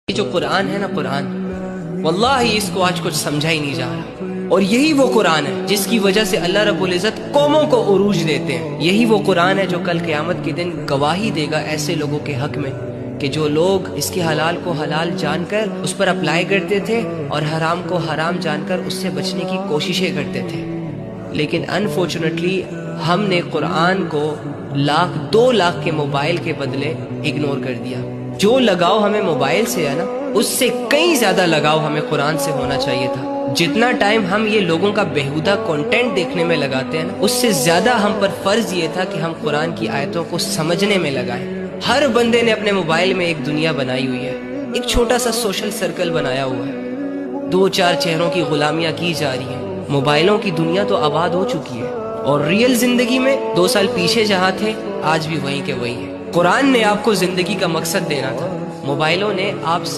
یہ جو قرآن ہے نا، قرآن واللہ اس کو آج کچھ سمجھا ہی نہیں جا رہا، اور یہی وہ قرآن ہے جس کی وجہ سے اللہ رب العزت قوموں کو عروج دیتے ہیں۔ یہی وہ قرآن ہے جو کل قیامت کے دن گواہی دے گا ایسے لوگوں کے حق میں کہ جو لوگ اس کے حلال کو حلال جان کر اس پر اپلائی کرتے تھے اور حرام کو حرام جان کر اس سے بچنے کی کوششیں کرتے تھے، لیکن انفارچونیٹلی ہم نے قرآن کو 2 لاکھ کے موبائل کے بدلے اگنور کر دیا۔ جو لگاؤ ہمیں موبائل سے ہے نا، اس سے کئی زیادہ لگاؤ ہمیں قرآن سے ہونا چاہیے تھا۔ جتنا ٹائم ہم یہ لوگوں کا بیہودہ کنٹینٹ دیکھنے میں لگاتے ہیں نا، اس سے زیادہ ہم پر فرض یہ تھا کہ ہم قرآن کی آیتوں کو سمجھنے میں لگائیں۔ ہر بندے نے اپنے موبائل میں ایک دنیا بنائی ہوئی ہے، ایک چھوٹا سا سوشل سرکل بنایا ہوا ہے۔ 2-4 چہروں کی غلامیاں کی جا رہی ہیں۔ موبائلوں کی دنیا تو آباد ہو چکی ہے، اور ریئل زندگی میں 2 سال پیچھے جہاں تھے آج بھی وہیں کے وہیں ہیں۔ قرآن نے آپ کو زندگی کا مقصد دینا تھا، موبائلوں نے آپ